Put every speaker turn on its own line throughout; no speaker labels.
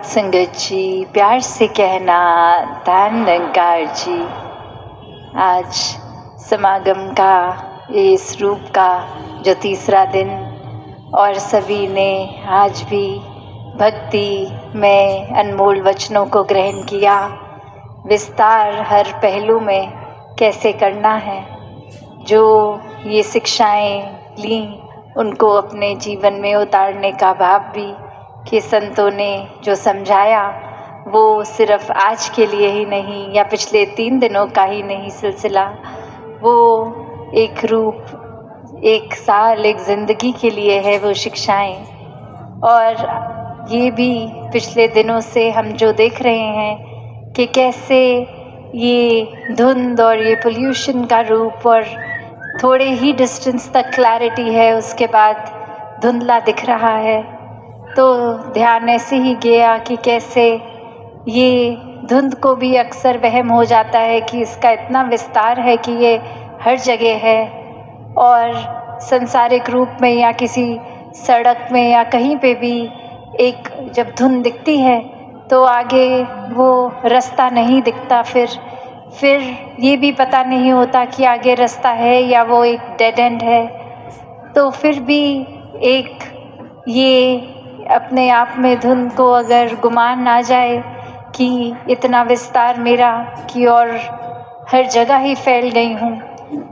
संगत जी, प्यार से कहना धन निरंकार जी। आज समागम का इस रूप का जो तीसरा दिन, और सभी ने आज भी भक्ति में अनमोल वचनों को ग्रहण किया। विस्तार हर पहलू में कैसे करना है, जो ये शिक्षाएं ली उनको अपने जीवन में उतारने का भाव भी कि संतों ने जो समझाया वो सिर्फ आज के लिए ही नहीं या पिछले 3 दिनों का ही नहीं सिलसिला, वो एक रूप, एक साल, एक ज़िंदगी के लिए है वो शिक्षाएं। और ये भी पिछले दिनों से हम जो देख रहे हैं कि कैसे ये धुंध और ये पोल्यूशन का रूप, और थोड़े ही डिस्टेंस तक क्लैरिटी है, उसके बाद धुंधला दिख रहा है। तो ध्यान ऐसे ही गया कि कैसे ये धुंध को भी अक्सर वहम हो जाता है कि इसका इतना विस्तार है कि ये हर जगह है, और संसारिक रूप में या किसी सड़क में या कहीं पे भी एक जब धुंध दिखती है तो आगे वो रास्ता नहीं दिखता। फिर ये भी पता नहीं होता कि आगे रास्ता है या वो एक डेड एंड है। तो फिर भी एक ये अपने आप में धुंध को अगर गुमान ना जाए कि इतना विस्तार मेरा कि और हर जगह ही फैल गई हूँ,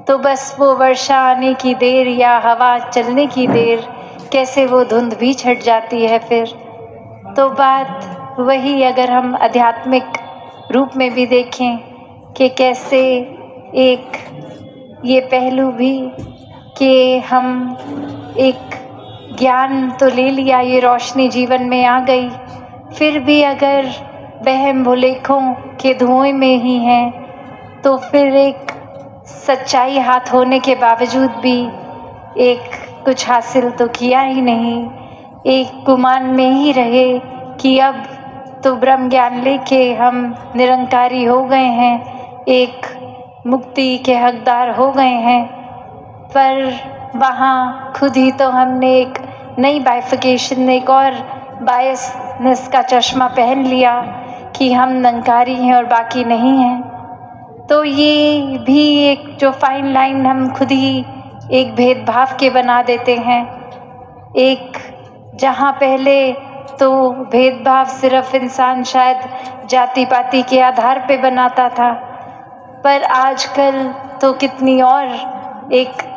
तो बस वो वर्षा आने की देर या हवा चलने की देर, कैसे वो धुंध भी छट जाती है। फिर तो बात वही, अगर हम आध्यात्मिक रूप में भी देखें कि कैसे एक ये पहलू भी कि हम एक ज्ञान तो ले लिया, ये रोशनी जीवन में आ गई, फिर भी अगर वहम भुलेखों के धुएं में ही हैं, तो फिर एक सच्चाई हाथ होने के बावजूद भी एक कुछ हासिल तो किया ही नहीं, एक गुमान में ही रहे कि अब तो ब्रह्म ज्ञान लेके हम निरंकारी हो गए हैं, एक मुक्ति के हकदार हो गए हैं। पर वहाँ खुद ही तो हमने एक नई बाइफिकेशन, एक और बायसनेस का चश्मा पहन लिया कि हम निरंकारी हैं और बाकी नहीं हैं। तो ये भी एक जो फाइन लाइन हम खुद ही एक भेदभाव के बना देते हैं। एक जहाँ पहले तो भेदभाव सिर्फ इंसान शायद जाति पाति के आधार पे बनाता था, पर आजकल तो कितनी और एक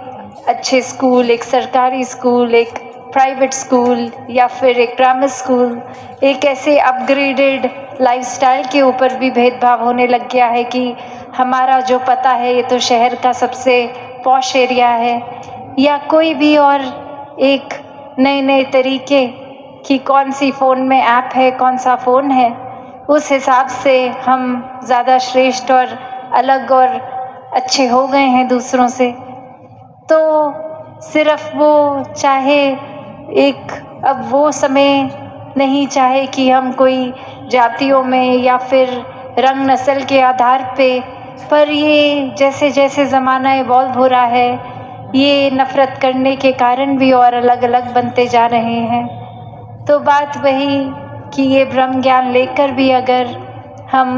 अच्छे स्कूल, एक सरकारी स्कूल, एक प्राइवेट स्कूल या फिर एक ग्रामर स्कूल, एक ऐसे अपग्रेडेड लाइफस्टाइल के ऊपर भी भेदभाव होने लग गया है कि हमारा जो पता है ये तो शहर का सबसे पॉश एरिया है, या कोई भी और एक नए नए तरीके कि कौन सी फ़ोन में ऐप है, कौन सा फ़ोन है, उस हिसाब से हम ज़्यादा श्रेष्ठ और अलग और अच्छे हो गए हैं दूसरों से। तो सिर्फ वो चाहे एक अब वो समय नहीं चाहे कि हम कोई जातियों में या फिर रंग नस्ल के आधार पे, पर ये जैसे जैसे ज़माना इवॉल्व हो रहा है, ये नफ़रत करने के कारण भी और अलग अलग बनते जा रहे हैं। तो बात वही कि ये ब्रह्म ज्ञान लेकर भी अगर हम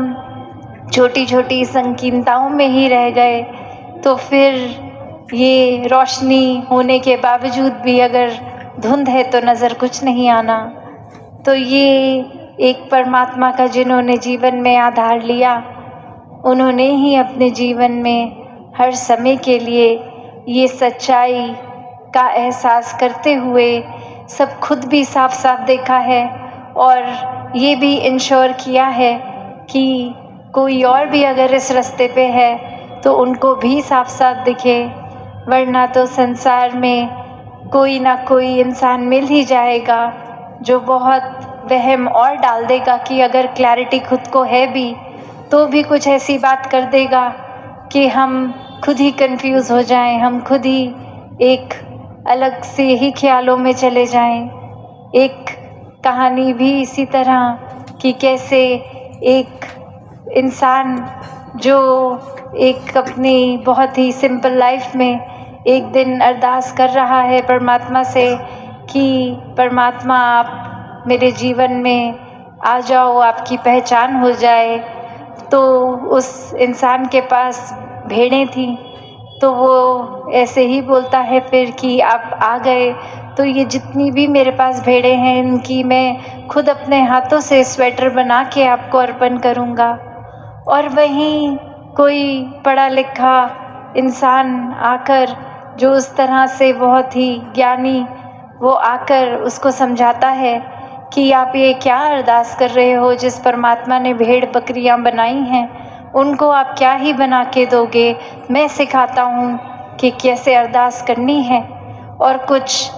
छोटी छोटी संकीर्णताओं में ही रह गए, तो फिर ये रोशनी होने के बावजूद भी अगर धुंध है तो नज़र कुछ नहीं आना। तो ये एक परमात्मा का जिन्होंने जीवन में आधार लिया, उन्होंने ही अपने जीवन में हर समय के लिए ये सच्चाई का एहसास करते हुए सब खुद भी साफ साफ देखा है, और ये भी इंश्योर किया है कि कोई और भी अगर इस रास्ते पे है तो उनको भी साफ साफ दिखे, वरना तो संसार में कोई ना कोई इंसान मिल ही जाएगा जो बहुत वहम और डाल देगा कि अगर क्लैरिटी खुद को है भी तो भी कुछ ऐसी बात कर देगा कि हम खुद ही कंफ्यूज हो जाएं, हम खुद ही एक अलग से ही ख्यालों में चले जाएं। एक कहानी भी इसी तरह कि कैसे एक इंसान जो एक अपनी बहुत ही सिंपल लाइफ में एक दिन अरदास कर रहा है परमात्मा से कि परमात्मा आप मेरे जीवन में आ जाओ, आपकी पहचान हो जाए। तो उस इंसान के पास भेड़ें थीं, तो वो ऐसे ही बोलता है फिर कि आप आ गए, तो ये जितनी भी मेरे पास भेड़ें हैं इनकी मैं खुद अपने हाथों से स्वेटर बना के आपको अर्पण करूँगा। और वहीं कोई पढ़ा लिखा इंसान आकर, जो उस तरह से बहुत ही ज्ञानी, वो आकर उसको समझाता है कि आप ये क्या अरदास कर रहे हो, जिस परमात्मा ने भेड़ बकरियां बनाई हैं उनको आप क्या ही बना के दोगे। मैं सिखाता हूँ कि कैसे अरदास करनी है, और कुछ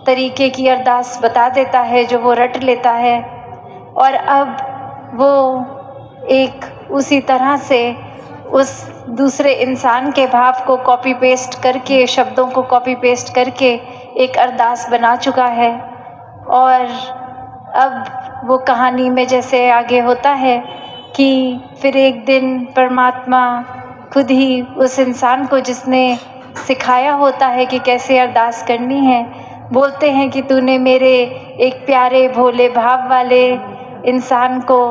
तरीके की अरदास बता देता है जो वो रट लेता है। और अब वो एक उसी तरह से उस दूसरे इंसान के भाव को कॉपी पेस्ट करके, शब्दों को कॉपी पेस्ट करके एक अरदास बना चुका है। और अब वो कहानी में जैसे आगे होता है कि फिर एक दिन परमात्मा खुद ही उस इंसान को, जिसने सिखाया होता है कि कैसे अरदास करनी है, बोलते हैं कि तूने मेरे एक प्यारे भोले भाव वाले इंसान को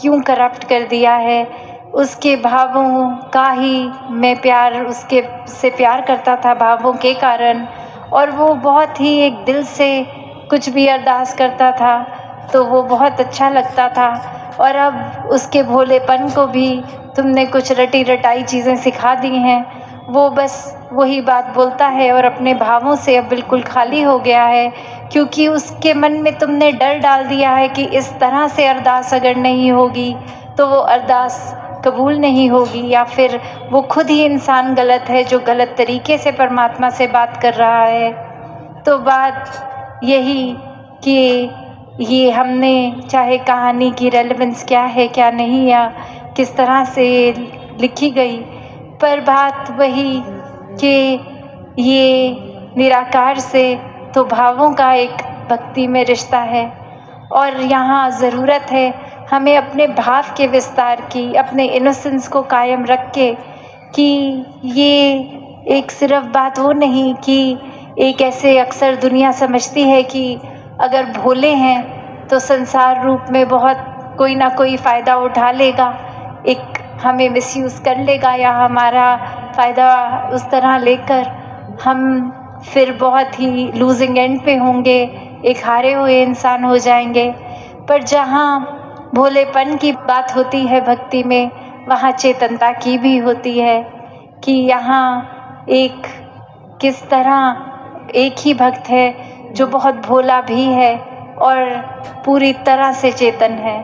क्यों करप्ट कर दिया है। उसके भावों का ही मैं उसके से प्यार करता था, भावों के कारण, और वो बहुत ही एक दिल से कुछ भी अरदास करता था तो वो बहुत अच्छा लगता था। और अब उसके भोलेपन को भी तुमने कुछ रटी रटाई चीज़ें सिखा दी हैं, वो बस वही बात बोलता है और अपने भावों से अब बिल्कुल खाली हो गया है, क्योंकि उसके मन में तुमने डर डाल दिया है कि इस तरह से अरदास अगर नहीं होगी तो वो अरदास कबूल नहीं होगी, या फिर वो खुद ही इंसान गलत है जो गलत तरीके से परमात्मा से बात कर रहा है। तो बात यही कि ये हमने, चाहे कहानी की रेलेवेंस क्या है क्या नहीं, या किस तरह से लिखी गई, पर बात वही कि ये निराकार से तो भावों का एक भक्ति में रिश्ता है। और यहाँ ज़रूरत है हमें अपने भाव के विस्तार की, अपने इनोसेंस को कायम रख के, कि ये एक सिर्फ बात वो नहीं कि एक ऐसे अक्सर दुनिया समझती है कि अगर भोले हैं तो संसार रूप में बहुत कोई ना कोई फ़ायदा उठा लेगा, एक हमें मिसयूज़ कर लेगा, या हमारा फ़ायदा उस तरह लेकर हम फिर बहुत ही लूजिंग एंड पे होंगे, एक हारे हुए इंसान हो जाएंगे। पर जहाँ भोलेपन की बात होती है भक्ति में, वहाँ चेतनता की भी होती है कि यहाँ एक किस तरह एक ही भक्त है जो बहुत भोला भी है और पूरी तरह से चेतन है।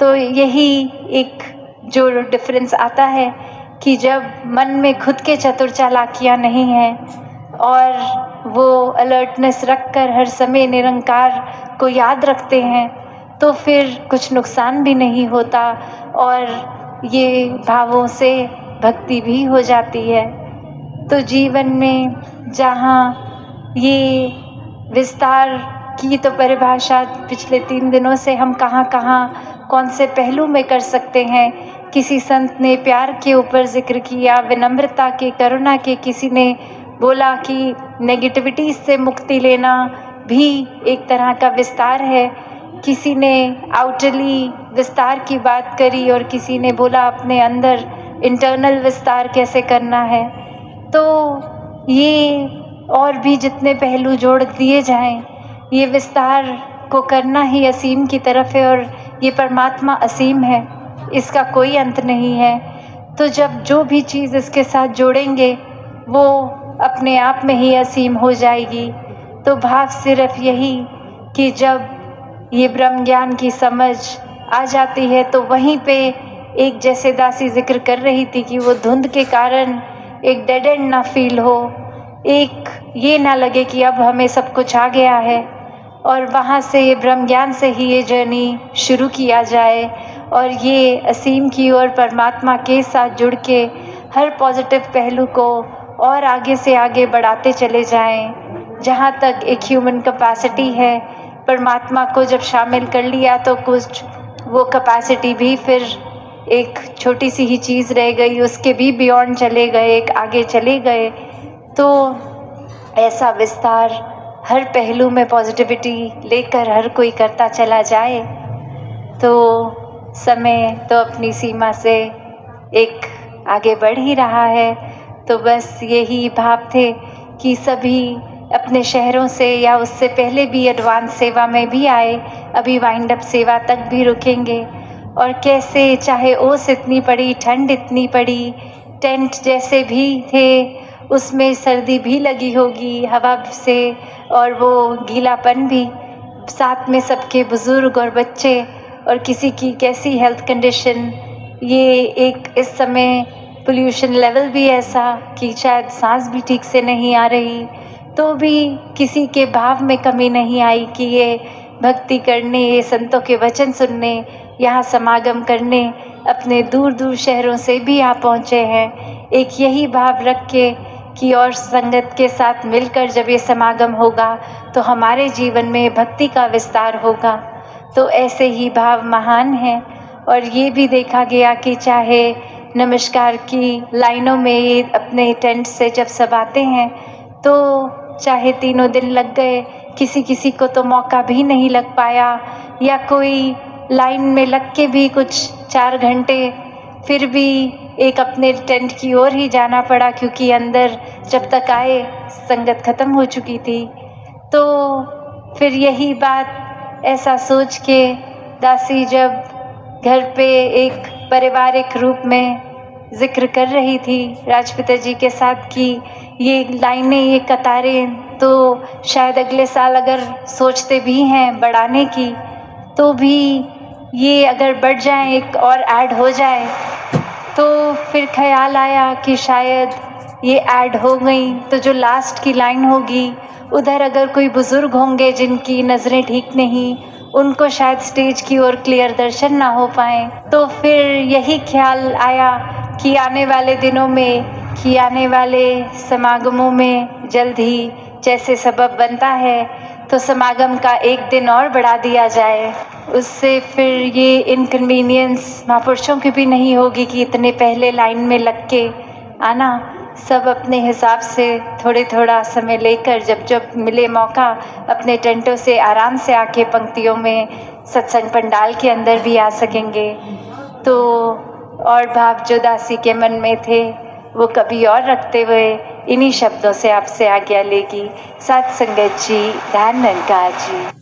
तो यही एक जो डिफरेंस आता है कि जब मन में खुद के चतुर चालाकियाँ नहीं हैं और वो अलर्टनेस रखकर हर समय निरंकार को याद रखते हैं, तो फिर कुछ नुकसान भी नहीं होता और ये भावों से भक्ति भी हो जाती है। तो जीवन में जहाँ ये विस्तार की तो परिभाषा पिछले 3 दिनों से हम कहाँ कौन से पहलू में कर सकते हैं। किसी संत ने प्यार के ऊपर जिक्र किया, विनम्रता के, करुणा के, किसी ने बोला कि नेगेटिविटी से मुक्ति लेना भी एक तरह का विस्तार है, किसी ने आउटरली विस्तार की बात करी और किसी ने बोला अपने अंदर इंटरनल विस्तार कैसे करना है। तो ये और भी जितने पहलू जोड़ दिए जाएं, ये विस्तार को करना ही असीम की तरफ है, और ये परमात्मा असीम है, इसका कोई अंत नहीं है। तो जब जो भी चीज़ इसके साथ जोड़ेंगे वो अपने आप में ही असीम हो जाएगी। तो भाव सिर्फ यही कि जब ये ब्रह्म ज्ञान की समझ आ जाती है तो वहीं पे एक, जैसे दासी जिक्र कर रही थी, कि वो धुंध के कारण एक डेड एंड ना फील हो, एक ये ना लगे कि अब हमें सब कुछ आ गया है, और वहाँ से ये ब्रह्म ज्ञान से ही ये जर्नी शुरू किया जाए और ये असीम की ओर परमात्मा के साथ जुड़ के हर पॉजिटिव पहलू को और आगे से आगे बढ़ाते चले जाएं। जहाँ तक एक ह्यूमन कैपेसिटी है, परमात्मा को जब शामिल कर लिया तो कुछ वो कैपेसिटी भी फिर एक छोटी सी ही चीज़ रह गई, उसके भी बियॉन्ड चले गए, एक आगे चले गए। तो ऐसा विस्तार हर पहलू में पॉजिटिविटी लेकर हर कोई करता चला जाए तो समय तो अपनी सीमा से एक आगे बढ़ ही रहा है। तो बस यही भाव थे कि सभी अपने शहरों से या उससे पहले भी एडवांस सेवा में भी आए, अभी वाइंड अप सेवा तक भी रुकेंगे। और कैसे चाहे ओस इतनी पड़ी, ठंड इतनी पड़ी, टेंट जैसे भी थे उसमें सर्दी भी लगी होगी हवा से, और वो गीलापन भी, साथ में सबके बुज़ुर्ग और बच्चे, और किसी की कैसी हेल्थ कंडीशन, ये एक इस समय पोल्यूशन लेवल भी ऐसा कि शायद सांस भी ठीक से नहीं आ रही, तो भी किसी के भाव में कमी नहीं आई कि ये भक्ति करने, ये संतों के वचन सुनने, यहाँ समागम करने अपने दूर दूर शहरों से भी आ पहुँचे हैं। एक यही भाव रख के कि और संगत के साथ मिलकर जब ये समागम होगा तो हमारे जीवन में भक्ति का विस्तार होगा। तो ऐसे ही भाव महान हैं। और ये भी देखा गया कि चाहे नमस्कार की लाइनों में ये अपने टेंट से जब सब आते हैं तो चाहे 3 दिन लग गए, किसी किसी को तो मौका भी नहीं लग पाया, या कोई लाइन में लग के भी कुछ 4 घंटे फिर भी एक अपने टेंट की ओर ही जाना पड़ा, क्योंकि अंदर जब तक आए संगत ख़त्म हो चुकी थी। तो फिर यही बात ऐसा सोच के दासी जब घर पे एक पारिवारिक रूप में जिक्र कर रही थी राजपिता जी के साथ कि ये लाइनें, ये कतारें तो शायद अगले साल अगर सोचते भी हैं बढ़ाने की, तो भी ये अगर बढ़ जाए, एक और ऐड हो जाए, तो फिर ख्याल आया कि शायद ये ऐड हो गई तो जो लास्ट की लाइन होगी उधर अगर कोई बुज़ुर्ग होंगे जिनकी नज़रें ठीक नहीं, उनको शायद स्टेज की ओर क्लियर दर्शन ना हो पाए। तो फिर यही ख्याल आया कि आने वाले दिनों में, कि आने वाले समागमों में जल्द ही जैसे सबब बनता है तो समागम का 1 दिन और बढ़ा दिया जाए। उससे फिर ये इनकन्वीनियंस महापुरुषों की भी नहीं होगी कि इतने पहले लाइन में लग के आना। सब अपने हिसाब से थोड़ा समय लेकर जब जब मिले मौका अपने टेंटों से आराम से आके पंक्तियों में सत्संग पंडाल के अंदर भी आ सकेंगे। तो और भाव जो दासी के मन में थे वो कभी और रखते हुए इन्हीं शब्दों से आपसे आज्ञा लेगी। सत संगत जी, धन निरंकार जी।